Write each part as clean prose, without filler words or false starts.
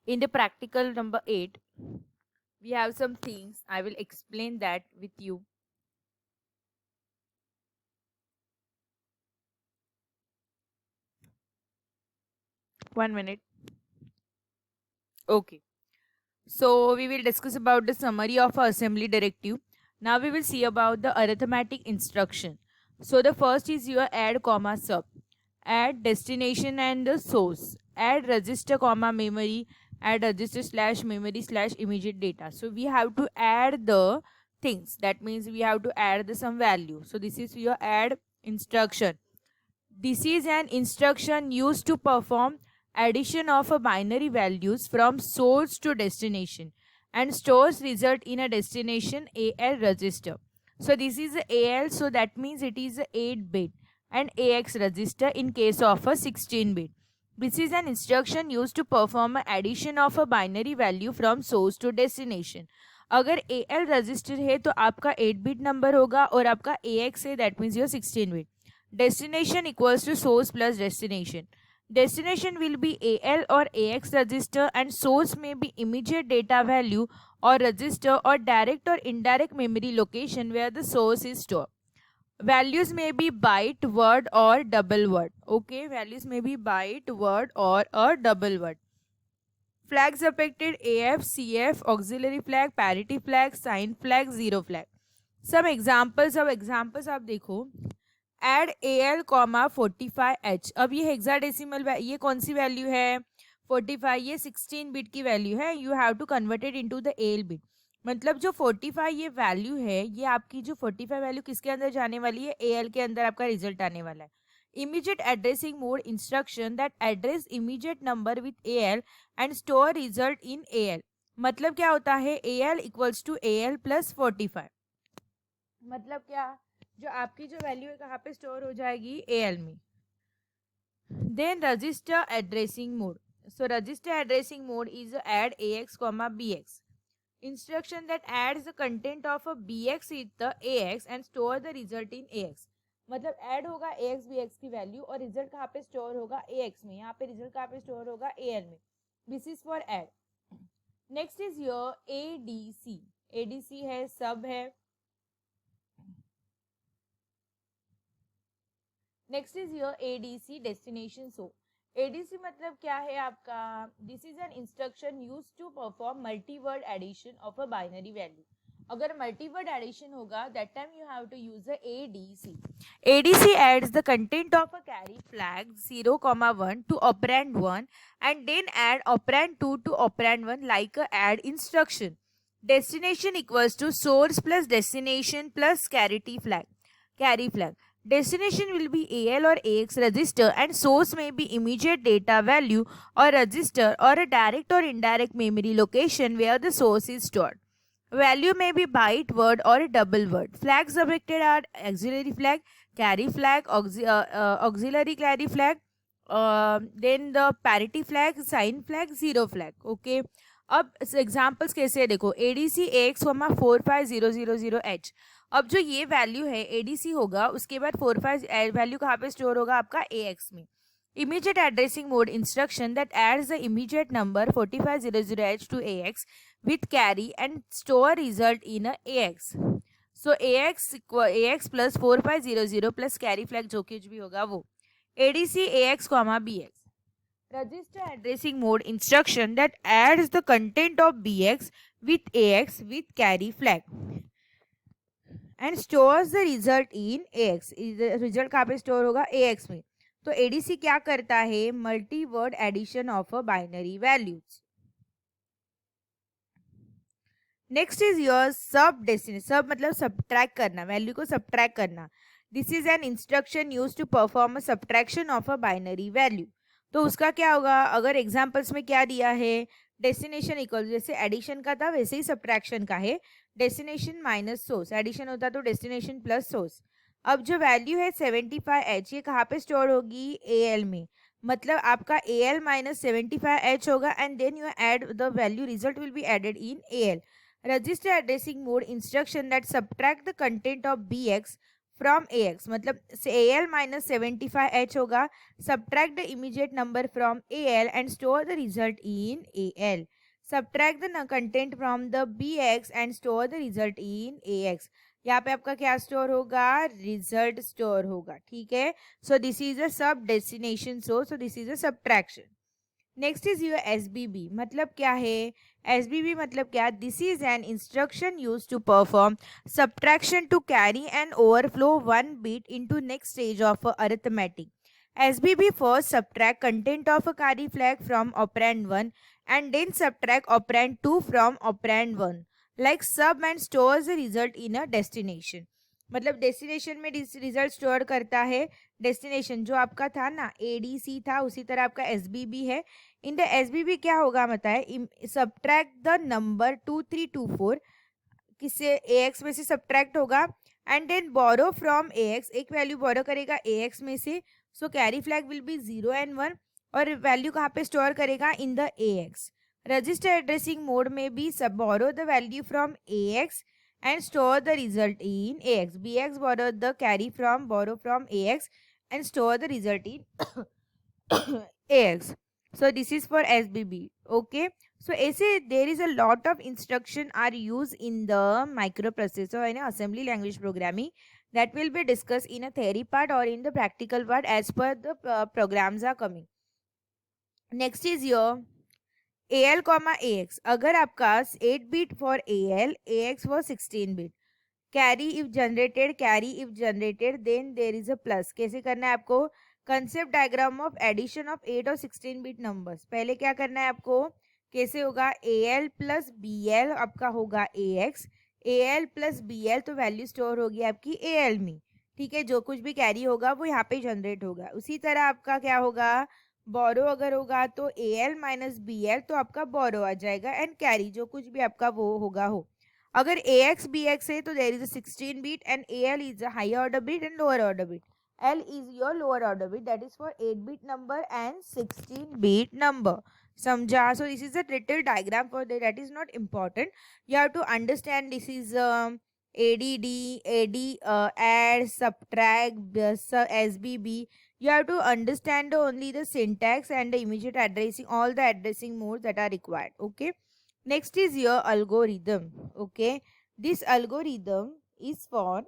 In the practical number 8, we have some things. I will explain that with you. One minute. Okay. So we will discuss about the summary of our assembly directive. Now we will see about the arithmetic instruction. So the first is your add comma sub. Add destination and the source. Add register comma memory. Add register slash memory slash immediate data. So we have to add the things. That means we have to add the some value. So this is your add instruction. This is an instruction used to perform addition of a binary values from source to destination and stores result in a destination AL register. So this is a AL, so that means it is a 8 bit, and AX register in case of a 16 bit. This is an instruction used to perform addition of a binary value from source to destination. अगर AL register है तो आपका 8 bit number होगा और आपका AX है that means your 16 bit. Destination equals to source plus destination. Destination will be AL or AX register and source may be immediate data value or register or direct or indirect memory location where the source is stored. Values may be byte, word or double word. Okay, values may be byte, word or a double word. Flags affected AF, CF, auxiliary flag, parity flag, sign flag, zero flag. Some examples आप देखो. Add AL comma 45H. अब ये hexadecimal ये कौन सी value है? 45. ये 16 bit की value है. You have to converted into the AL bit. मतलब जो 45 ये वैल्यू है, ये आपकी जो 45 वैल्यू किसके अंदर जाने वाली है? AL के अंदर आपका रिजल्ट आने वाला है. Immediate addressing mode instruction that address immediate number with AL and store result in AL. मतलब क्या होता है? AL equals to AL plus 45. मतलब क्या? जो आपकी जो वैल्यू है कहाँ पे स्टोर हो जाएगी? AL में. Then register addressing mode. So register addressing mode is add AX comma BX. Instruction that adds the content of a BX with the AX and store the result in AX. मतलब add होगा AX BX की value और result कहाँ पे store होगा? AX में. यहाँ पे रिजल्ट कहाँ पे स्टोर होगा? AL में. This is for add. Next is your ADC. ADC है, सब है. Next is your ADC destination. So ADC मतलब क्या है आपका? This is an instruction use to perform multiword addition of a binary value. अगर multiword addition होगा that time you have to use a ADC. ADC adds the content of a carry flag 0,1 to operand 1 and then add operand 2 to operand 1 like a add instruction. Destination equals to source plus destination plus carry flag. Destination will be AL or AX register and source may be immediate data value or register or a direct or indirect memory location where the source is stored. Value may be byte, word or a double word. Flags affected are auxiliary flag, carry flag, auxiliary carry flag, then the parity flag, sign flag, zero flag. Okay. अब examples कैसे है देखो. ADC AX 45000H. अब जो ये value है ADC होगा, उसके बाद 45 वैल्यू कहाँ पे स्टोर होगा? आपका AX में. Immediate addressing mode instruction that adds the immediate number 4500H to AX with carry and store result in a AX. So AX plus 4500 plus carry flag जो कुछ भी होगा वो. ADC AX comma BX. Register addressing mode instruction that adds the content of BX with AX with carry flag and stores the result in AX. Result कहाँ पे store होगा? AX में. तो ADC क्या करता है? Multi word addition of a binary values. Next is your sub destination. Sub मतलब subtract करना, वैल्यू को सब्ट्रैक्ट करना. This is an instruction use to perform a subtraction of a binary value. तो उसका क्या होगा? अगर एग्जाम्पल्स में क्या दिया है? डेस्टिनेशन इक्वल, जैसे एडिशन का था वैसे ही सब्ट्रैक्शन का है. Destination minus source. एडिशन होता तो डेस्टिनेशन प्लस सोर्स. अब जो वैल्यू है 75H, ये कहाँ पे स्टोर होगी? AL में. मतलब आपका AL माइनस 75H होगा and then you add the value, result will be added in AL. Register addressing mode instruction that subtract the content of BX from AX, मतलब AL minus 75H होगा. Subtract the immediate number from AL and store the result in AL. Subtract the content from the BX and store the result in AX. यहाँ पे आपका क्या store होगा? Result store होगा. ठीक है. सो this is a sub destination source. So this is a subtraction. Next is your SBB. मतलब क्या है? SBB मतलब क्या? This is an instruction use to perform subtraction to carry and overflow one bit into next stage of arithmetic. SBB first subtract content of a carry flag from operand 1 and then subtract operand 2 from operand 1. Like sub and stores the result in a destination. मतलब destination में result store करता है. Destination जो आपका था ना ADC था, उसी तरह आपका SBB है. इन द SBB क्या होगा बताए? सब्ट्रैक्ट द नंबर 2324 किससे? AX में से सब्ट्रैक्ट होगा. And then borrow from AX, एक वैल्यू बोरो करेगा AX में से. So carry flag will be 0 and 1. और वैल्यू कहाँ पे स्टोर करेगा? In the AX. Register addressing mode में भी sub borrow the value from AX and store the result in AX. BX borrow the carry from AX and store the result in AX. So this is for SBB. Okay. So ऐसे there is a lot of instruction are used in the microprocessor in assembly language programming that will be discussed in a theory part or in the practical part as per the programs are coming. Next is your AL, AX. अगर आपका 8 bit for AL, AX was 16 bit. Carry if generated, then there is a plus. कैसे करना है आपको? Concept diagram of addition of 8 और 16 bit numbers. पहले क्या करना है आपको? कैसे होगा? AL प्लस BL आपका होगा AX. AL प्लस BL तो वैल्यू स्टोर होगी आपकी AL में. ठीक है. जो कुछ भी कैरी होगा वो यहाँ पे जनरेट होगा. उसी तरह आपका क्या होगा? बोरो अगर होगा तो AL माइनस BL तो आपका बोरो आ जाएगा. एंड कैरी जो कुछ भी आपका वो होगा हो. अगर AX BX है तो there is a 16 bit and AL is a higher order bit and lower order bit. L is your lower order bit, that is for 8 bit number and 16 bit number. समझा? So this is a little diagram for that is not important. You have to understand this is ADD, add, subtract, SBB. You have to understand only the syntax and the immediate addressing, all the addressing modes that are required. Okay. Next is your algorithm. Okay. This algorithm is for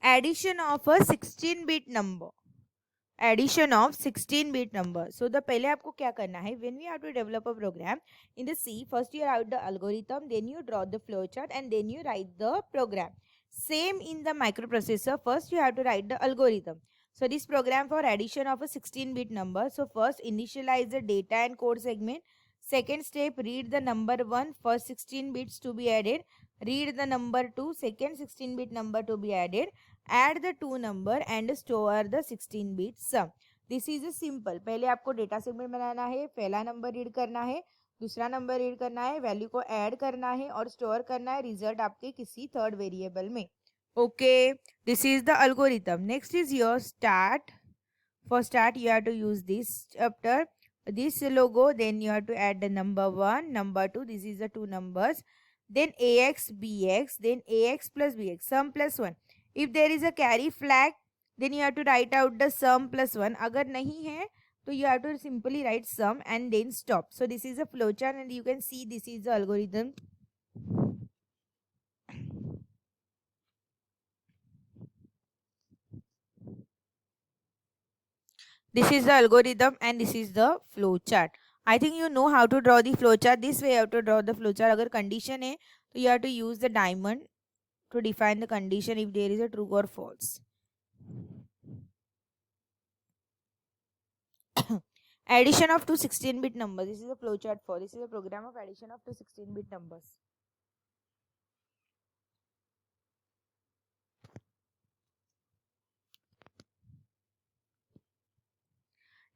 addition of a 16-bit number. Addition of 16-bit number. So the पहले आपको क्या करना है? When we have to develop a program in the C, first you write the algorithm, then you draw the flowchart, and then you write the program. Same in the microprocessor. First you have to write the algorithm. So this program for addition of a 16-bit number. So first initialize the data and code segment. Second step, read the number 1, first 16 bits to be added. Read the number 2, second 16-bit number to be added. Add the two number and store the 16-bit sum. This is a simple. पहले आपको data segment बनाना है, पहला number read करना है, दूसरा number read करना है, value को ऐड करना है और स्टोर करना है रिजल्ट आपके किसी थर्ड वेरिएबल में. Okay, this is the algorithm. Next is your start. For start, you have to use this chapter, this logo. Then you have to add the number 1, number 2. This is the two numbers. Then AX, BX. Then AX plus BX. Sum plus 1. If there is a carry flag, then you have to write out the sum plus 1. अगर नहीं है, तो you have to simply write sum and then stop. So this is a flowchart and you can see this is the algorithm. This is the algorithm and this is the flow chart. I think you know how to draw the flow chart. This way you have to draw the flow chart. अगर condition है तो you have to use the diamond to define the condition if there is a true or false. Addition of two 16-bit numbers. This is a flow chart for. This is a program of addition of two 16-bit numbers.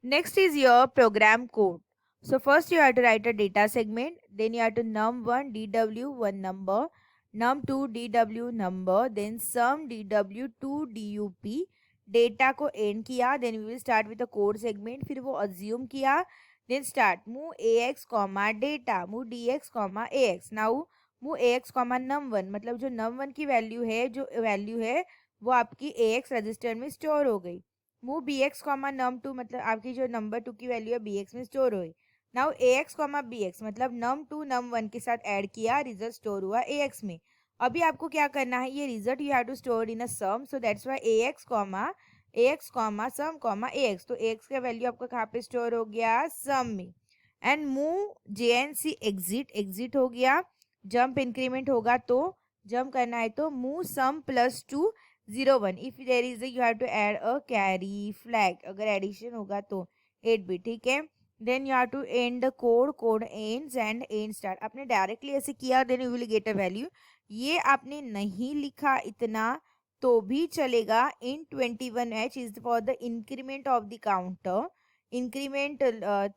Next is your program code. So first you have to write a data segment, then you have to num1 dw one number, num2 dw number, then sum dw2 dup. Data को end किया, then we will start with the code segment, फिर वो assume किया, then start move ax comma data, move dx comma ax. Now move AX comma num1, मतलब जो num1 की value है वो आपकी AX रजिस्टर में स्टोर हो गई। मूव BX कॉमा num2, मतलब आपकी जो नंबर 2 की वैल्यू है BX में स्टोर हो गई। नाउ AX कॉमा BX, मतलब num2 num1 के साथ ऐड किया, रिजल्ट स्टोर हुआ AX में। अभी आपको क्या करना है, ये result you have to store in a sum, so that's why AX comma sum comma AX, तो AX का वैल्यू आपका कहाँ पे स्टोर हो गया, सम में। एंड मूव JNC एग्जिट हो गया, जंप इंक्रीमेंट होगा तो जंप करना है तो move sum +2 0 1, if there is you have to add a carry flag, अगर एडिशन होगा तो 8 बिट, ठीक है। Then you have to end the code ends and end start, आपने डायरेक्टली ऐसे किया then you will get a value. ये आपने नहीं लिखा इतना तो भी चलेगा। In 21H is for the increment of the counter, increment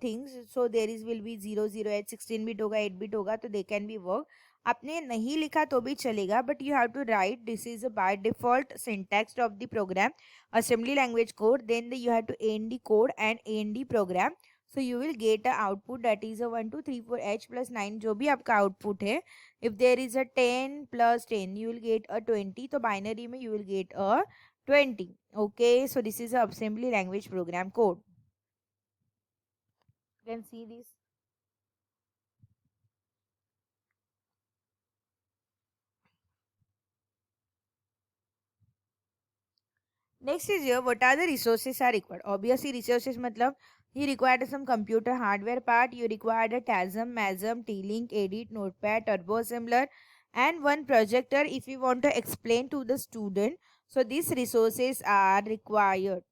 things, so there is will be 0 0 8 16 bit होगा, 8 बिट होगा, तो दे कैन बी वर्क। आपने नहीं लिखा तो भी चलेगा, but you have to write this is by default syntax of the program assembly language code, then you have to end the code end and the program, so you will get a output that is a 1 2 3 4 H + 9, जो भी आपका output है। If there is a 10 + 10 you will get a 20, तो binary में you will get a 20. Okay, so this is a assembly language program code. You can see this. Next is here, what are the resources are required? Obviously resources मतलब you required some computer hardware part, you required a TASM, MASM, T-Link, Edit, Notepad, Turbo Assembler, and one projector if you want to explain to the student. So these resources are required.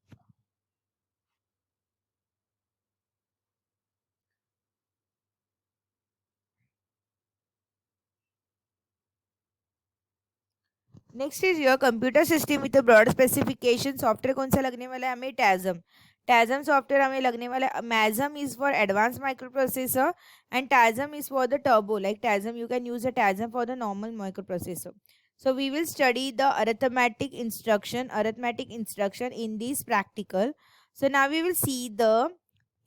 Next is your computer system with broad specification. Software कौन सा लगने वाला है हमें, टैजम। टैजम software हमें लगने वाला है। MASM is for advance microprocessor and TASM is for the turbo, like TASM you can use a TASM for the normal microprocessor. So we will study the arithmetic instruction in this practical. So now we will see the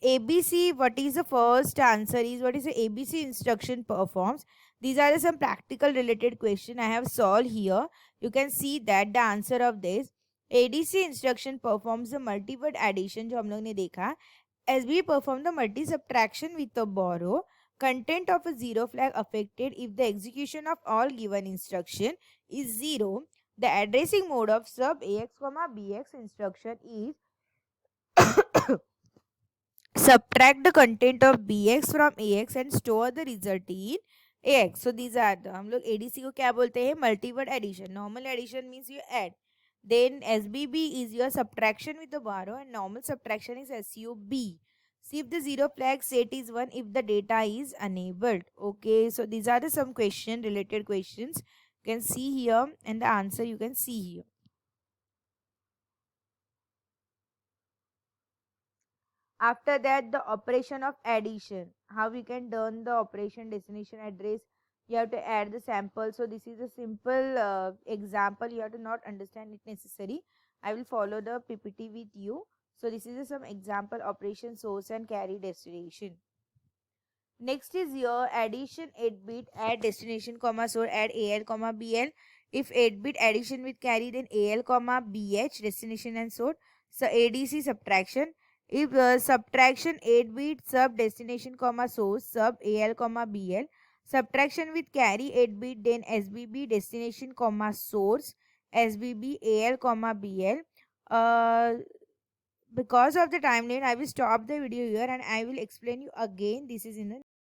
ABC. What is the first answer is, what is the ABC instruction performs? These are some practical related question I have solved here. You can see that the answer of this ADC instruction performs the multi-word addition, जो हम लोग ने देखा. SB perform the multi subtraction with a borrow. Content of a zero flag affected if the execution of all given instruction is 0. The addressing mode of sub AX, BX instruction is subtract the content of bx from ax and store the result in ax. So these are the, हम लोग adc को क्या बोलते हैं, multi-word addition. Normal addition means you add. Then SBB is your subtraction with the borrow and normal subtraction is SUB. See if the zero flag set is 1 if the data is enabled. Okay, so these are the some related questions you can see here and the answer you can see here. After that, the operation of addition. How we can turn the operation destination address. You have to add the sample. So this is a simple example. You have to not understand it necessary. I will follow the PPT with you. So this is some example operation source and carry destination. Next is your addition 8-bit add destination comma source add AL comma BL. If 8-bit addition with carry then AL comma BH destination and source. So ADC subtraction. If subtraction 8-bit sub destination comma source sub AL comma BL. Subtraction with carry 8-bit then SBB destination comma source SBB AL comma BL. Because of the time limit, I will stop the video here and I will explain you again. This is in the